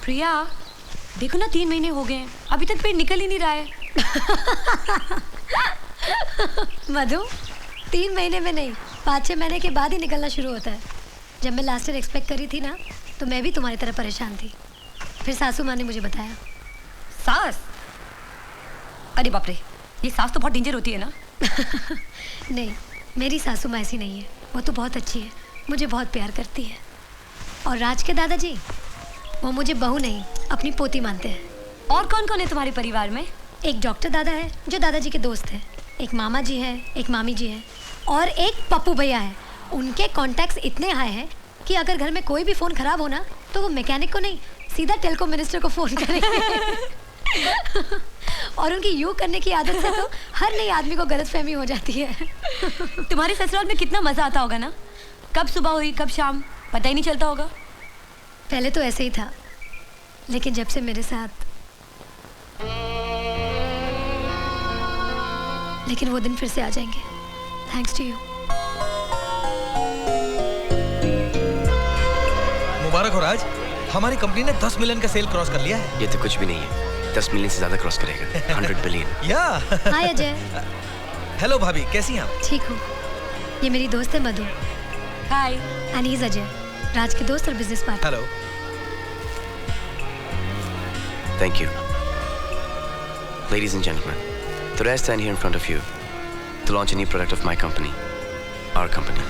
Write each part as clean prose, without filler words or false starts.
प्रिया, देखो ना 3 महीने हो गए हैं, अभी तक पेट निकल ही नहीं रहा है। मधु, 3 महीने में नहीं, 5-6 महीने के बाद ही निकलना शुरू होता है। जब मैं लास्ट ईयर एक्सपेक्ट करी थी ना, तो मैं भी तुम्हारी तरह परेशान थी। फिर सासू माँ ने मुझे बताया। सास? अरे बाप रे, ये सास तो बहुत डेंजर होती है ना। नहीं, मेरी सासू माँ ऐसी नहीं है, वो तो बहुत अच्छी है, मुझे बहुत प्यार करती है। और राज के दादाजी, वो मुझे बहू नहीं, अपनी पोती मानते हैं। और कौन कौन है तुम्हारे परिवार में? एक डॉक्टर दादा है जो दादाजी के दोस्त हैं, एक मामा जी है, एक मामी जी है, और एक पप्पू भैया है। उनके कॉन्टैक्ट्स इतने हाई हैं कि अगर घर में कोई भी फ़ोन ख़राब हो ना, तो वो मैकेनिक को नहीं, सीधा टेलीकॉम मिनिस्टर को फ़ोन करेंगे। और उनकी यूँ करने की आदत से तो हर नई आदमी को गलतफहमी हो जाती है। तुम्हारे ससुराल में कितना मज़ा आता होगा ना, कब सुबह हुई कब शाम पता ही नहीं चलता होगा। पहले तो ऐसे ही था, लेकिन जब से मेरे साथ, लेकिन वो दिन फिर से आ जाएंगे, थैंक्स टू यू। मुबारक हो राज, हमारी कंपनी ने 10 मिलियन का सेल क्रॉस कर लिया है। ये तो कुछ भी नहीं है, 10 मिलियन से ज्यादा क्रॉस करेगा। 100 बिलियन। या हाय अजय। हेलो भाभी, कैसी हैं आप? ठीक हूँ। ये मेरी दोस्त है मधु। हाय। एंड ही इज अजय, राज के दोस्त और business partner. Hello. Thank you. Ladies and gentlemen, today I stand here in front of you to launch a new product of my company, our company.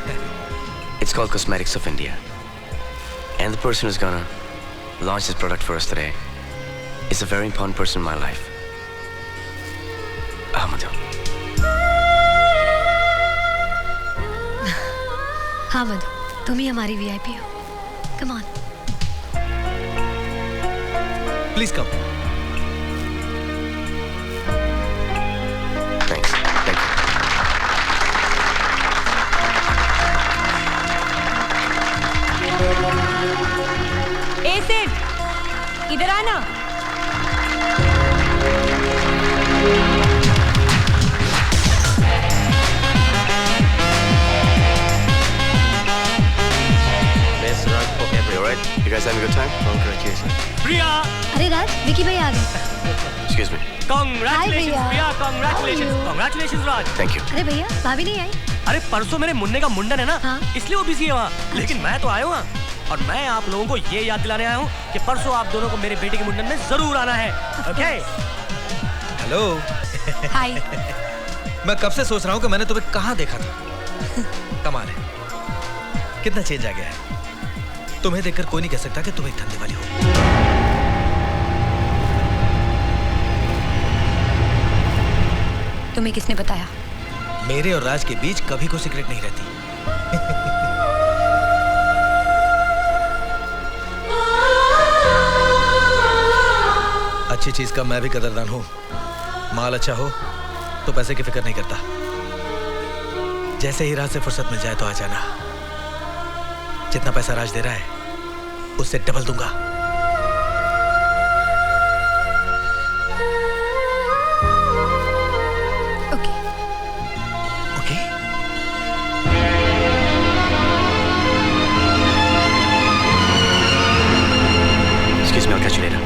It's called Cosmetics of India. And the person who's gonna launch this product for us today is a very important person in my life. Madhu. हाँ मधु, तुम ही हमारी VIP हो। Come on. Please come. Thanks. Thank you. ए सेठ, इधर आना। You all right? You guys having a good time? Congratulations. प्रिया! अरे राज, विकी भाई आ गए। Excuse me. Congratulations भैया। प्रिया, congratulations, congratulations Raj. Thank you. अरे भैया, भाभी नहीं आई? अरे परसों मेरे मुन्ने का मुंडन है ना, हाँ। इसलिए वो बिजी है वहाँ। लेकिन मैं तो आया हूँ और मैं आप लोगों को ये याद दिलाने आया हूँ कि परसों आप दोनों को मेरे बेटे के मुंडन में जरूर आना है। ओके? हेलो। हाय। मैं कब से सोच रहा हूँ कि मैंने तुम्हें कहाँ देखा था। कमाल है, कितना चेंज आ गया है। तुम्हें देखकर कोई नहीं कह सकता कि तुम एक धंधे वाली हो। तुम्हें किसने बताया? मेरे और राज के बीच कभी कोई सीक्रेट नहीं रहती। अच्छी चीज का मैं भी कदरदान हूं। माल अच्छा हो तो पैसे की फिक्र नहीं करता। जैसे ही राज से फुर्सत मिल जाए तो आ जाना। जितना पैसा राज दे रहा है उससे डबल दूंगा। Okay. Okay? Excuse me, I'll catch you later.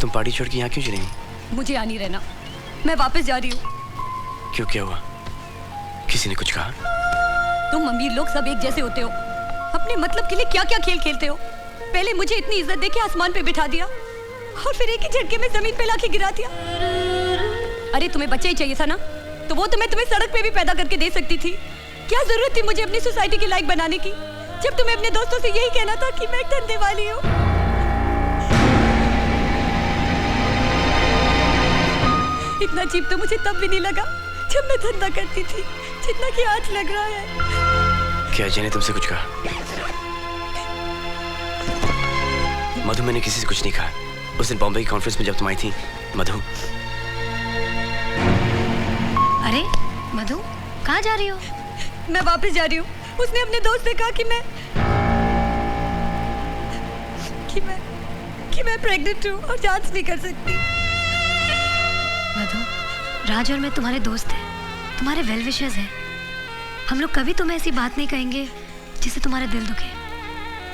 तुम पार्टी छोड़ के यहाँ क्यों चली गई? मुझे यहाँ नहीं रहना, मैं वापस जा रही हूँ। क्यों, क्या हुआ? किसी ने कुछ कहा? तुम अमीर लोग सब एक जैसे होते हो, अपने मतलब के लिए क्या क्या खेल खेलते हो। पहले मुझे इतनी इज्जत देके आसमान पे बिठा दिया और फिर एक ही झटके में जमीन पे लाके गिरा दिया। अरे तुम्हें बच्चा ही चाहिए था ना, तो वो तो मैं तुम्हें सड़क पे भी पैदा करके दे सकती थी। क्या जरूरत थी मुझे अपनी सोसाइटी के लायक बनाने की, जब तुम्हें अपने दोस्तों से यही कहना था कि मैं एक धंधे वाली हूँ। इतना चीप तो मुझे तब भी नहीं लगा जब मैं धंधा करती थी, जितना कि आज लग रहा है। क्या अजय ने तुमसे कुछ कहा? मधु, मैंने किसी से कुछ नहीं कहा। उस दिन बॉम्बे की कॉन्फ्रेंस में जब तुम आई थी, मधु। अरे मधु, कहाँ जा रही हो? मैं वापस जा रही हूँ। उसने अपने दोस्त से कहा कि मैं प्रेग्नेंट हूँ और जांच नहीं कर सकती। मधु, राज और मैं तुम्हारे दोस्त हैं, तुम्हारे वेल विशर्स हैं। हम लोग कभी तुम्हें ऐसी बात नहीं कहेंगे जिससे तुम्हारा दिल दुखे।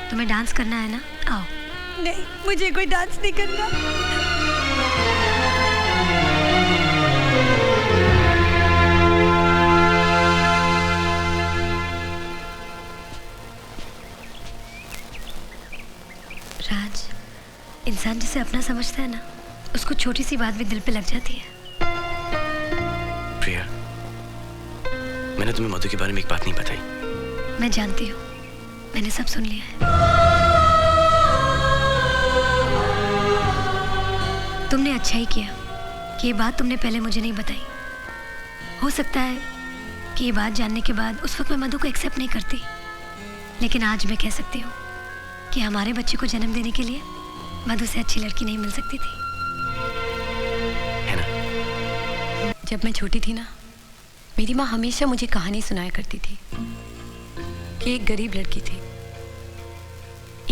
तुम्हें डांस करना है ना, आओ। नहीं, मुझे कोई डांस नहीं करना। राज, इंसान जिसे अपना समझता है ना, उसको छोटी सी बात भी दिल पे लग जाती है। प्रिया, मैंने तुम्हें मधु के बारे में एक बात नहीं बताई। मैं जानती हूँ, मैंने सब सुन लिया है। तुमने अच्छा ही किया कि ये बात तुमने पहले मुझे नहीं बताई। हो सकता है कि ये बात जानने के बाद उस वक्त मैं मधु को एक्सेप्ट नहीं करती, लेकिन आज मैं कह सकती हूँ कि हमारे बच्चे को जन्म देने के लिए मधु से अच्छी लड़की नहीं मिल सकती थी। है ना? जब मैं छोटी थी ना, मेरी माँ हमेशा मुझे कहानी सुनाया करती थी कि एक गरीब लड़की थी।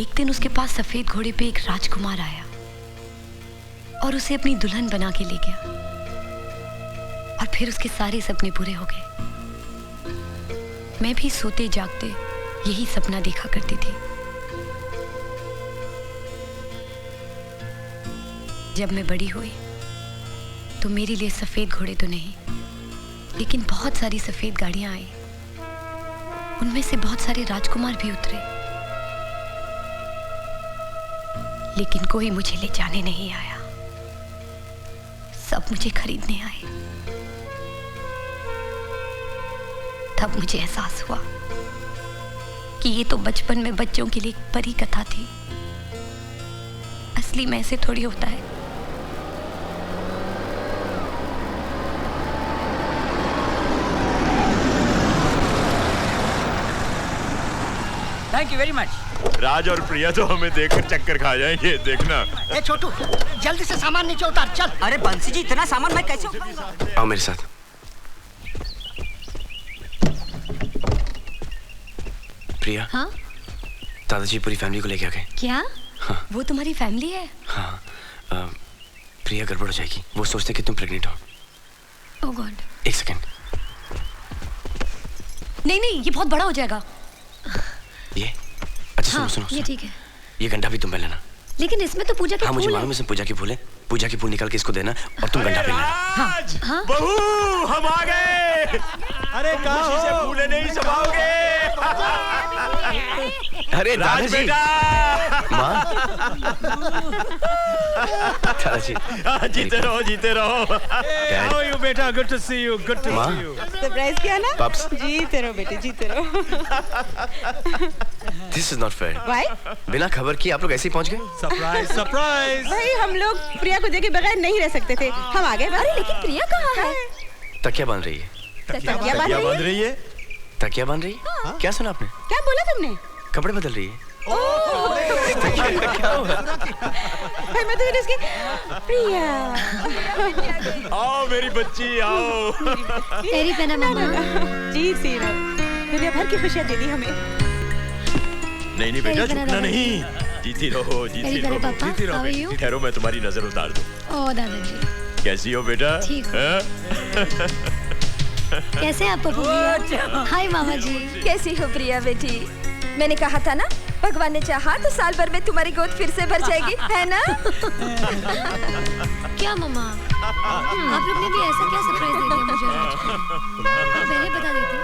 एक दिन उसके पास सफेद घोड़े पे एक राजकुमार आया और उसे अपनी दुल्हन बना के ले गया, और फिर उसके सारे सपने पूरे हो गए। मैं भी सोते जागते यही सपना देखा करती थी। जब मैं बड़ी हुई तो मेरे लिए सफेद घोड़े तो नहीं, लेकिन बहुत सारी सफेद गाड़ियां आई। उनमें से बहुत सारे राजकुमार भी उतरे, लेकिन कोई मुझे ले जाने नहीं आया। सब मुझे खरीदने आए। तब मुझे एहसास हुआ कि ये तो बचपन में बच्चों के लिए एक परी कथा थी। असली में ऐसे थोड़ी होता है। Thank you very much. Raj और प्रिया तो हमें देखकर चक्कर खा जाएंगे, देखना। ए छोटू, जल्दी से सामान नीचे उतार, चल। अरे बंसी जी, इतना सामान मैं कैसे उठाऊंगा? आओ मेरे साथ। प्रिया। हाँ? दादाजी पूरी फैमिली को लेके आ गए। क्या? हाँ। वो तुम्हारी फैमिली है? हाँ। प्रिया गड़बड़ हो जाएगी। वो सोचते कि तुम प्रेग्नेंट हो। ओह गॉड। एक सेकेंड। नहीं नहीं, ये बहुत बड़ा हो जाएगा। ये अच्छा, हाँ, सुनो। ये ठीक है। ये गंढा भी तुम पहन लेना। लेकिन इसमें तो पूजा के हाँ, फूल मुझे हैं। मालूम है इसमें पूजा की फूल है। पूजा की फूल निकाल के इसको देना और तुम गंढा पहन लेना। हाँ? बहू, हम आ गए। अरे खुशी से फूले नहीं समाओगे। अरे राज दादाजी। बेटा। माँ। दादाजी। जीते रहो, जीते रहो। Dad. How are you, बेटा? Good to see you. Good to माँ। see you. सरप्राइज किया ना? Pups. जीते रहो बेटे, जीते रहो। This is not fair. भाई, बिना खबर की आप लोग ऐसे ही पहुंच गए? Surprise, surprise. भाई हम लोग प्रिया को देखे बगैर नहीं रह सकते थे। हम आ गए। अरे लेकिन प्रिया कहाँ है? तकिया बांध रही है। तकिया क्या बांध बांध रही है? तकिया बांध रही है? क्या सुना आपने? क्या बोला तुमने? कपड़े बदल रही है। भाई मैं तो इसकी प्रिया। आओ मेरी बच्ची, आओ। तेरी पहना मामा। जी सी रहो। दुनिया भर की खुशियाँ दे दी हमें। नहीं नहीं बेटा, तेरी झुकना तरह नहीं। जीती रहो, जीती तेरी तरह रहो, पापा, जीती रहो how are बेटी। you? ठहरो, मैं तुम्हारी नजर उतार दूं। ओह दादाजी, कैसी हो बेटा? ठीक हूँ। हाँ? कैसे आप पप्पू भैया? हाय मामा जी। कैसी हो प्रिया बेटी? मैंने कहा था ना, भगवान ने चाहा तो साल भर में तुम्हारी गोद फिर से भर जाएगी, है ना? क्या मामा, आप लोग ने भी ऐसा क्या सरप्राइज दे दिया मुझे आज? पहले बता देती,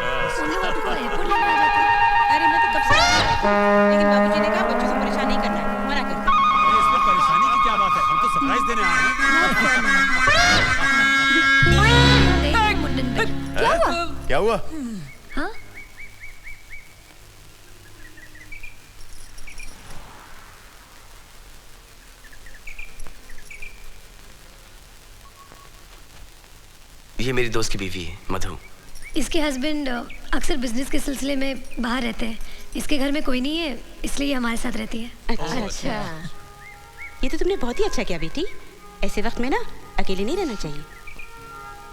उन लोग आपको एयरपोर्ट लेने आ जाते। अरे मैं तो कब से लेकिन बाबूजी ने कहा बच्चों से परेशान नहीं करना है, मना कर दिया। इसमें परेशानी की क्या बात है? हम तो सरप्राइज देने आए हैं। मुंडन पे। क्या हुआ? हाँ? ये मेरी दोस्त की बीवी है, मधु। इसके हस्बैंड अक्सर बिजनेस के सिलसिले में बाहर रहते हैं। इसके घर में कोई नहीं है, इसलिए ये हमारे साथ रहती है। अच्छा, ये तो तुमने बहुत ही अच्छा किया बेटी। ऐसे वक्त में ना अकेले नहीं रहना चाहिए।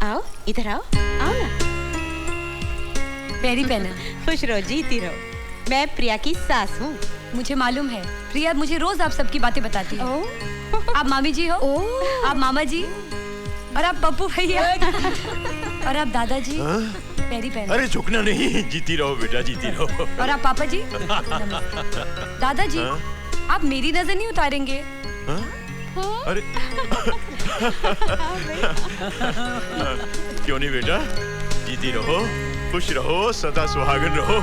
आओ इधर आओ, आओ ना। पैरी पहना। खुश रहो, जीती रहो। मैं प्रिया की सास हूँ। मुझे मालूम है, प्रिया मुझे रोज आप सबकी बातें बताती है। आप मामी जी हो, आप मामा जी, और आप पप्पू भैया और आप दादाजी पैरी पैरी। अरे झुकना नहीं, जीती रहो बेटा, जीती रहो। और आप पापा जी दादाजी आप मेरी नजर नहीं उतारेंगे? अरे क्यों नहीं बेटा, जीती रहो, खुश रहो, सदा सुहागन रहो।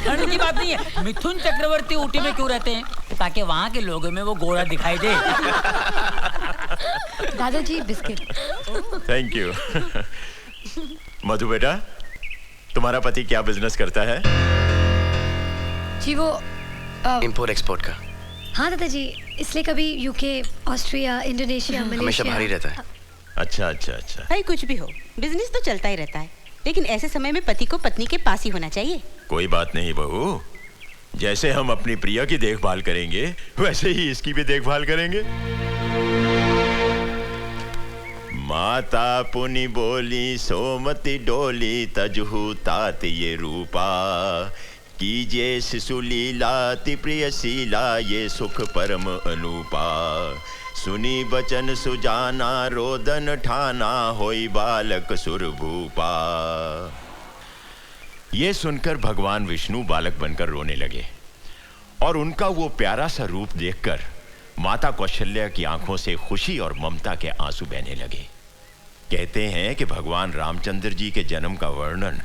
डरने की बात नहीं है। मिथुन चक्रवर्ती ऊटी में क्यों रहते हैं? ताकि वहाँ के लोगों में वो गोरा दिखाई दे। दादाजी बिस्किट। Thank you. मधु बेटा, तुम्हारा पति क्या बिजनेस करता है? जी वो इंपोर्ट एक्सपोर्ट का। हाँ दादाजी, इसलिए कभी यूके, ऑस्ट्रिया, इंडोनेशिया, हमेशा मलेशिया। बाहर ही रहता है। अच्छा अच्छा अच्छा। भाई कुछ भी हो, बिजनेस तो चलता ही रहता है, लेकिन ऐसे समय में पति को पत्नी के पास ही होना चाहिए। कोई बात नहीं बहू, जैसे हम अपनी प्रिया की देखभाल करेंगे वैसे ही इसकी भी देखभाल करेंगे। माता पुनि बोली सोमति डोली तजहु तात ये रूपा, कीजिए शिशु लीला ति प्रियशीला ये सुख परम अनूपा, सुनी बचन सुजाना रोदन ठाना होई बालक सुरभूपा। ये सुनकर भगवान विष्णु बालक बनकर रोने लगे और उनका वो प्यारा सा रूप देखकर माता कौशल्या की आंखों से खुशी और ममता के आंसू बहने लगे। कहते हैं कि भगवान रामचंद्र जी के जन्म का वर्णन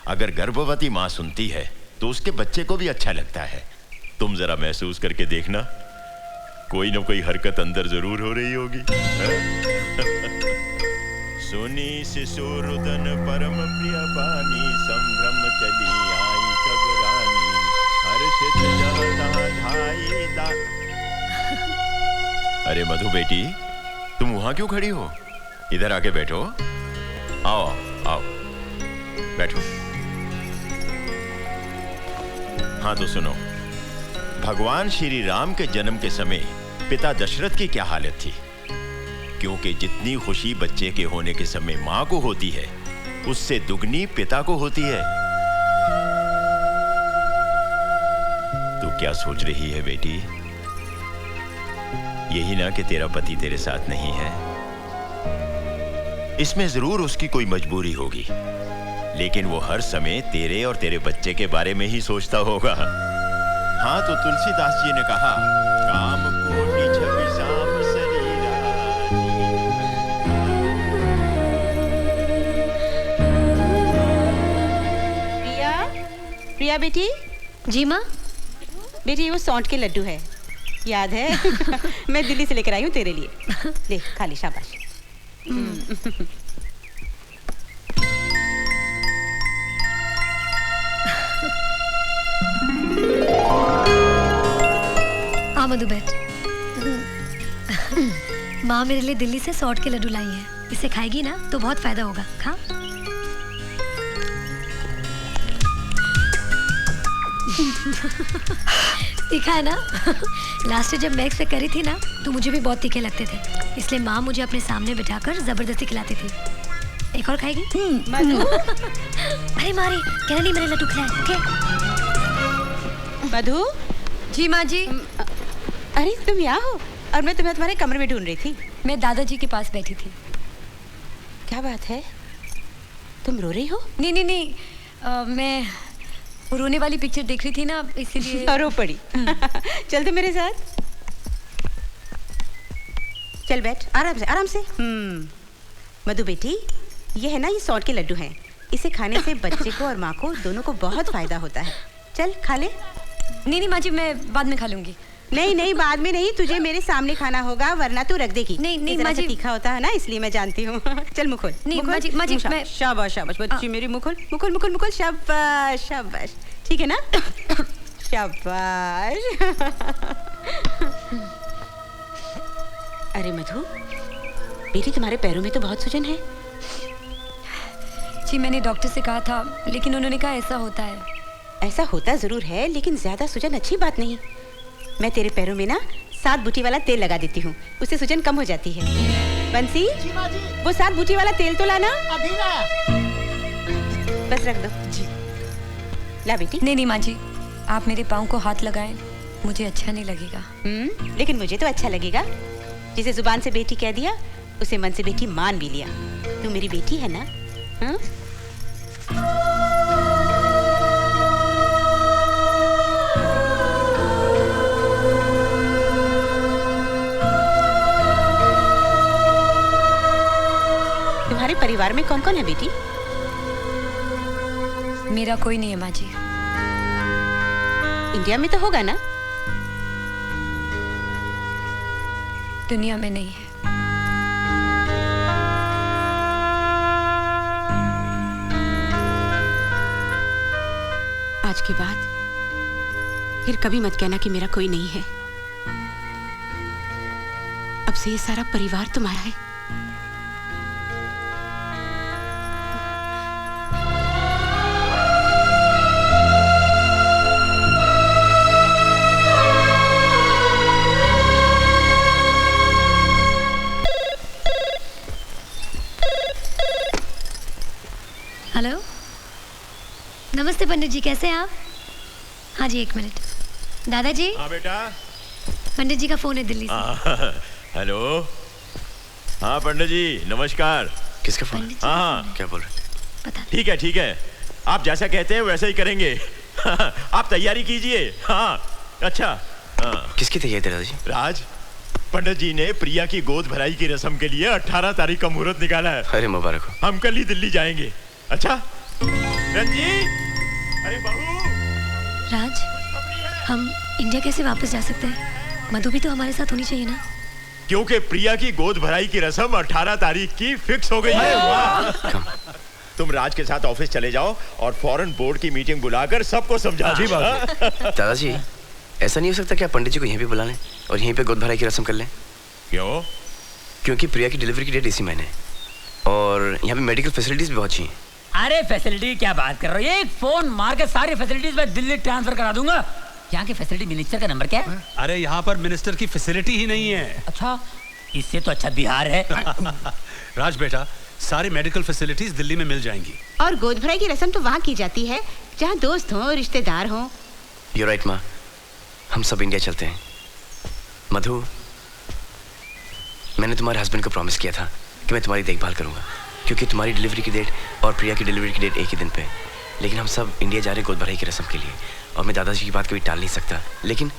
अगर गर्भवती माँ सुनती है तो उसके बच्चे को भी अच्छा लगता है। तुम जरा महसूस करके देखना, कोई ना कोई हरकत अंदर जरूर हो रही होगी। सुनी शिशु रुदन परम प्रिय बानी, संभ्रम चली आई सब रानी, हर्षित जहाँ धाई दा। अरे मधु बेटी, तुम वहां क्यों खड़ी हो? इधर आके बैठो। आओ आओ बैठो। हाँ तो सुनो, भगवान श्री राम के जन्म के समय पिता दशरथ की क्या हालत थी? क्योंकि जितनी खुशी बच्चे के होने के समय माँ को होती है, उससे दुगनी पिता को होती है। तू क्या सोच रही है बेटी? यही ना कि तेरा पति तेरे साथ नहीं है। इसमें जरूर उसकी कोई मजबूरी होगी, लेकिन वो हर समय तेरे और तेरे बच्चे के बारे में ही सोचता होगा। हाँ तो तुलसीदास जी ने कहा, काम कोटि छवि साम शरीरा। प्रिया, प्रिया बेटी। जी माँ। बेटी वो सौंठ के लड्डू है, याद है? मैं दिल्ली से लेकर आई हूँ तेरे लिए। ले खा ली, शाबाश। मधु बैठ। माँ मेरे लिए दिल्ली से सौंठ के लड्डू लाई है, इसे खाएगी ना तो बहुत फायदा होगा। खा। तीखा है ना? लास्ट जब मैं पे करी थी ना तो मुझे भी बहुत तीखे लगते थे, इसलिए माँ मुझे अपने सामने बिठाकर जबरदस्ती खिलाती थी। एक और खाएगी? अरे मारी, कहना नहीं मैंने लड्डू खिलाया। ओके मधु। जी माँ जी। अरे तुम यहाँ हो और मैं तुम्हें तुम्हारे कमरे में ढूंढ रही थी। मैं दादाजी के पास बैठी थी। क्या बात है, तुम रो रही हो? नहीं नहीं नहीं, मैं रोने वाली पिक्चर देख रही थी ना, इसीलिए। रो पड़ी। चल तो मेरे साथ। चल बैठ, आराम से आराम से। मधु बेटी, ये है ना, ये सौंठ के लड्डू हैं। इसे खाने से बच्चे को और माँ को दोनों को बहुत फायदा होता है। चल खा ले। नहीं नहीं माँ जी, मैं बाद में खा लूंगी। नहीं नहीं, बाद में नहीं, तुझे मेरे सामने खाना होगा वरना तू रख देगी। नहीं नहीं माँ जी, तीखा होता है ना, इसलिए मैं जानती हूँ। चल मुकुल। नहीं माँ जी, मैं शाबाश शाबाश बच्ची मेरी। मुकुल मुकुल मुकुल मुकुल, शाबाश शाबाश। ठीक है ना? शाबाश। अरे मधु बेटी, तुम्हारे पैरों में तो बहुत सूजन है। जी मैंने डॉक्टर से कहा था, लेकिन उन्होंने कहा ऐसा होता है। ऐसा होता जरूर है, लेकिन ज्यादा सूजन अच्छी बात नहीं। मैं तेरे पैरों में ना 7 बूटी वाला तेल लगा देती हूँ, उससे सूजन कम हो जाती है। बंसी, वो 7 बूटी वाला तेल तो लाना। अभी बस रख दो जी। ला बेटी। नहीं नहीं माँ जी, आप मेरे पाँव को हाथ लगाएं, मुझे अच्छा नहीं लगेगा। लेकिन मुझे तो अच्छा लगेगा। जिसे जुबान से बेटी कह दिया उसे मन से बेटी मान भी लिया। तू मेरी बेटी है ना? हाँ? तुम्हारे परिवार में कौन कौन है बेटी? मेरा कोई नहीं है माँ जी। इंडिया में तो होगा ना? दुनिया में नहीं है। आज के बाद फिर कभी मत कहना कि मेरा कोई नहीं है। अब से ये सारा परिवार तुम्हारा है। हेलो, नमस्ते पंडित जी, कैसे हैं आप? हाँ जी, 1 मिनट। दादाजी। हाँ बेटा। पंडित जी का फोन है दिल्ली से। हेलो। हाँ पंडित जी नमस्कार। किसका फोन? हाँ क्या बोल रहे? पता नहीं। ठीक है आप जैसा कहते हैं वैसा ही करेंगे। आप तैयारी कीजिए। हाँ अच्छा। हाँ। किसकी तैयारी दादाजी? राज, पंडित जी ने प्रिया की गोद भराई की रस्म के लिए 18 तारीख का मुहूर्त निकाला है। अरे मुबारक हो। हम कल ही दिल्ली जाएंगे। अच्छा रंजी, अरे बहू। राज, हम इंडिया कैसे वापस जा सकते हैं? मधु भी तो हमारे साथ होनी चाहिए ना? क्योंकि प्रिया की गोद भराई की रस्म 18 तारीख की फिक्स हो गई है। तुम राज के साथ ऑफिस चले जाओ और फॉरेन बोर्ड की मीटिंग बुलाकर सबको समझा दो। दादाजी ऐसा नहीं हो सकता क्या पंडित जी को यहीं पे बुला लें और यहीं पे गोद भराई की रस्म कर लें? क्यों? क्योंकि प्रिया की डिलीवरी की डेट इसी महीने और यहाँ पे मेडिकल फैसिलिटीज भी बहुत अच्छी हैं। अरे फैसिलिटी क्या बात कर रहे हो? एक फोन मार के सारी फैसिलिटीज मैं दिल्ली ट्रांसफर करा दूंगा। यहाँ के फैसिलिटी मिनिस्टर का नंबर क्या है? अरे यहाँ पर मिनिस्टर की फैसिलिटी ही नहीं है। अच्छा, इससे तो अच्छा बिहार है। राज बेटा, सारी मेडिकल फैसिलिटीज दिल्ली में मिल जाएंगी। और गोद भराई की रस्म तो वहाँ की जाती है जहाँ दोस्त हो, रिश्तेदार हो। You're right माँ, हम सब इंडिया चलते हैं। मधु, मैंने तुम्हारे हस्बैंड को प्रॉमिस किया था कि मैं तुम्हारी देखभाल करूंगा, क्योंकि तुम्हारी डिलीवरी की डेट और प्रिया की डिलीवरी की डेट एक ही दिन पे है। लेकिन हम सब इंडिया जा रहे हैं गोद भराई की रस्म के लिए और मैं दादाजी की बात कभी टाल नहीं सकता। लेकिन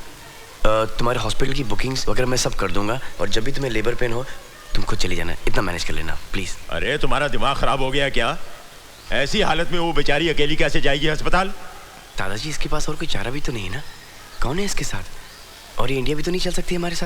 तुम्हारे हॉस्पिटल की बुकिंग्स वगैरह मैं सब कर दूंगा और जब भी तुम्हें लेबर पेन हो तुम खुद चली जाना, इतना मैनेज कर लेना प्लीज। अरे तुम्हारा दिमाग खराब हो गया क्या? ऐसी हालत में वो बेचारी अकेली कैसे जाएगी अस्पताल? दादाजी इसके पास और कोई चारा भी तो नहीं है ना? कौन है इसके साथ? और ये इंडिया भी तो नहीं चल सकती हमारे साथ।